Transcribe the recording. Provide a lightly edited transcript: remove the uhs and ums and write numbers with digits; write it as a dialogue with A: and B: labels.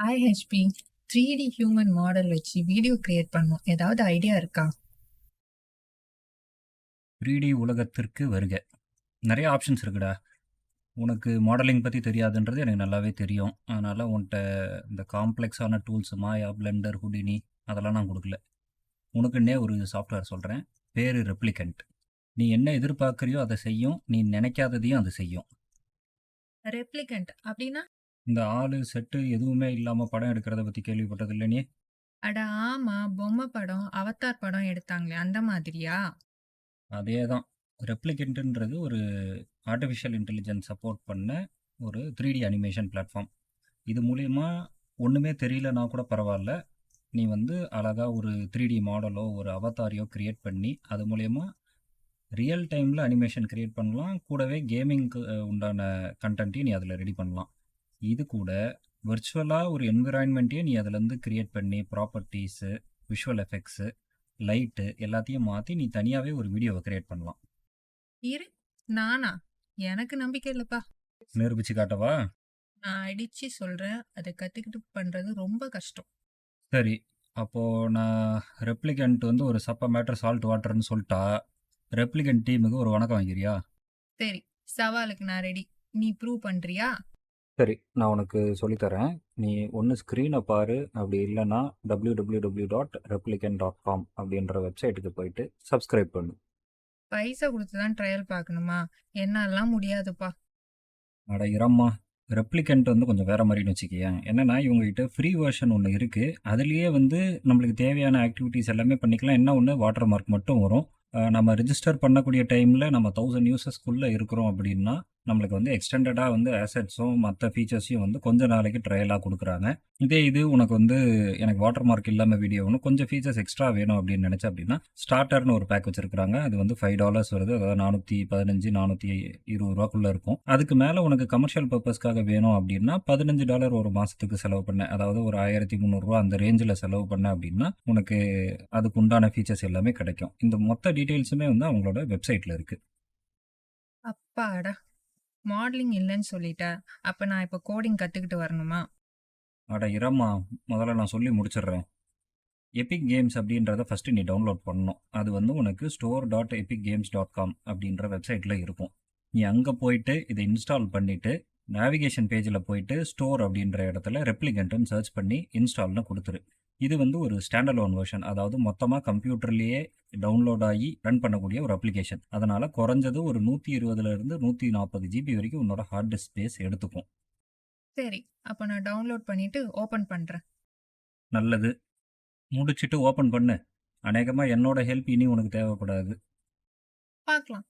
A: IHP 3D human model வச்சு video create பண்ணணும். ஏதாவது ஐடியா இருக்கா?
B: 3D உலகத்திற்கு வருக. நிறைய ஆப்ஷன்ஸ் இருக்குடா. உனக்கு மாடலிங் பற்றி தெரியாதுன்றது எனக்கு நல்லாவே தெரியும். அதனால் உன்கிட்ட இந்த காம்ப்ளெக்ஸான டூல்ஸ் மாயா, பிளெண்டர், ஹுடினி அதெல்லாம் நான் கொடுக்கல. உனக்குன்னே ஒரு சாஃப்ட்வேர் சொல்கிறேன். பேர் ரெப்ளிகண்ட். நீ என்ன எதிர்பார்க்குறியோ அதை செய்யும், நீ நினைக்காததையும் அது செய்யும்.
A: ரெப்ளிகண்ட் அப்படின்னா?
B: இந்த ஆளு செட்டு எதுவுமே இல்லாமல் படம் எடுக்கிறத பற்றி கேள்விப்பட்டது இல்லை நீ?
A: அட ஆமா, பொம்மை படம், அவதார் படம் எடுத்தாங்களே அந்த மாதிரியா?
B: அதே தான். ரெப்ளிகண்ட்டுன்றது ஒரு ஆர்டிஃபிஷியல் இன்டெலிஜென்ஸ் சப்போர்ட் பண்ண ஒரு 3D அனிமேஷன் பிளாட்ஃபார்ம். இது மூலயமா ஒன்றுமே தெரியலனா கூட பரவாயில்ல, நீ வந்து அழகாக ஒரு 3D மாடலோ ஒரு அவதாரியோ க்ரியேட் பண்ணி அது மூலயமா ரியல் டைமில் அனிமேஷன் க்ரியேட் பண்ணலாம். கூடவே கேமிங்க்கு உண்டான கண்டென்ட்டையும் நீ அதில் ரெடி பண்ணலாம். இது கூட விர்ச்சுவலாக ஒரு என்விரான்மெண்ட்டையும் நீ அதிலேருந்து க்ரியேட் பண்ணி ப்ராப்பர்ட்டிஸு, விஷுவல் எஃபெக்ட்ஸு, லைட்டு எல்லாத்தையும் மாற்றி நீ தனியாகவே ஒரு வீடியோவை க்ரியேட் பண்ணலாம்.
A: இரு, நானா? எனக்கு நம்பிக்கை இல்லப்பா.
B: நிரூபிச்சு காட்டவா?
A: நான் அடிச்சு சொல்றேன், அதை கத்துக்கிட்டு பண்றது ரொம்ப கஷ்டம்.
B: சரி, அப்போது நான் ரெப்ளிகண்ட் வந்து ஒரு சப்ப மேட்டர் சால்ட் வாட்டர்னு சொல்லிட்டா, ரெப்ளிகண்ட் டீமுக்கு ஒரு வணக்கம் வாங்கிறியா?
A: சரி, சவாலுக்கு நான் ரெடி. நீ ப்ரூவ் பண்றியா?
B: சரி, நான் உனக்கு சொல்லித்தரேன். நீ ஒன்று ஸ்க்ரீனை பாரு, அப்படி இல்லைன்னா www.replicant.com அப்படின்ற வெப்சைட்டுக்கு போயிட்டு சப்ஸ்கிரைப் பண்ணு.
A: பைசா கொடுத்து தான் ட்ரையல் பார்க்கணுமா? என்னாலாம் முடியாதுப்பா.
B: அட இரம்மா, ரெப்ளிகண்ட் வந்து கொஞ்சம் வேறு மாதிரின்னு வச்சுக்கேன். என்னென்னா இவங்ககிட்ட ஃப்ரீ வெர்ஷன் ஒன்று இருக்குது. அதுலேயே வந்து நம்மளுக்கு தேவையான ஆக்டிவிட்டீஸ் எல்லாமே பண்ணிக்கலாம். என்ன ஒன்று வாட்டர் மார்க் மட்டும் வரும். நம்ம ரிஜிஸ்டர் பண்ணக்கூடிய டைமில் நம்ம 1000 யூசர்ஸ்குள்ளே இருக்கிறோம் அப்படின்னா நம்மளுக்கு வந்து எக்ஸ்டெண்டடாக வந்து ஆசெட்ஸும் மற்ற ஃபீச்சர்ஸையும் வந்து கொஞ்ச நாளைக்கு ட்ரையலாக கொடுக்குறாங்க. இது உனக்கு வந்து எனக்கு வாட்டர் மார்க் இல்லாமல் வீடியோ வேணும், கொஞ்சம் ஃபீச்சர்ஸ் எக்ஸ்ட்ரா வேணும் அப்படின்னு நினச்ச அப்படின்னா ஸ்டார்டர்னு ஒரு பேக் வச்சுருக்காங்க. அது வந்து $5 வருது. அதாவது 415 420 ரூபாக்குள்ளே இருக்கும். அதுக்கு மேலே உனக்கு கமர்ஷியல் பர்பஸ்க்காக வேணும் அப்படின்னா $15 ஒரு மாதத்துக்கு செலவு பண்ண, அதாவது ஒரு 1300 அந்த ரேஞ்சில் செலவு பண்ண அப்படின்னா உனக்கு அதுக்கு உண்டான ஃபீச்சர்ஸ் எல்லாமே கிடைக்கும். இந்த மொத்த டீட்டெயில்ஸுமே வந்து அவங்களோட வெப்சைட்டில் இருக்குது.
A: அப்பாடா, மாடலிங் இல்லைன்னு சொல்லிட்ட. அப்ப நான் இப்போ கோடிங் கத்துக்கிட்டு வரணுமா?
B: அட இரம்மா, முதல்ல நான் சொல்லி முடிச்சிடுறேன். எபிக் கேம்ஸ் அப்படின்றத ஃபஸ்ட்டு நீ டவுன்லோட் பண்ணணும். அது வந்து உனக்கு store.epicgames.com அப்படின்ற வெப்சைட்டில் இருக்கும். நீ அங்கே போயிட்டு இதை இன்ஸ்டால் பண்ணிவிட்டு நேவிகேஷன் பேஜில் போயிட்டு ஸ்டோர் அப்படின்ற இடத்துல ரெப்ளிகண்ட்டுன்னு சர்ச் பண்ணி இன்ஸ்டால்னு கொடுத்துரு. இது வந்து ஒரு ஸ்டாண்டர்லோன் வெர்ஷன், அதாவது மொத்தமாக கம்ப்யூட்டர்லேயே டவுன்லோட் ஆகி ரன் பண்ணக்கூடிய ஒரு அப்ளிகேஷன். அதனால் குறைஞ்சது ஒரு 120 140 ஜிபி வரைக்கும் உன்னோட ஹார்ட் டிஸ்க் ஸ்பேஸ் எடுத்துக்கும்.
A: சரி, அப்போ நான் டவுன்லோட் பண்ணிட்டு ஓபன் பண்றேன்.
B: நல்லது, முடிச்சுட்டு ஓப்பன் பண்ணு. அநேகமாக என்னோட ஹெல்ப் இனி உனக்கு தேவைப்படாது.
A: பார்க்கலாம்.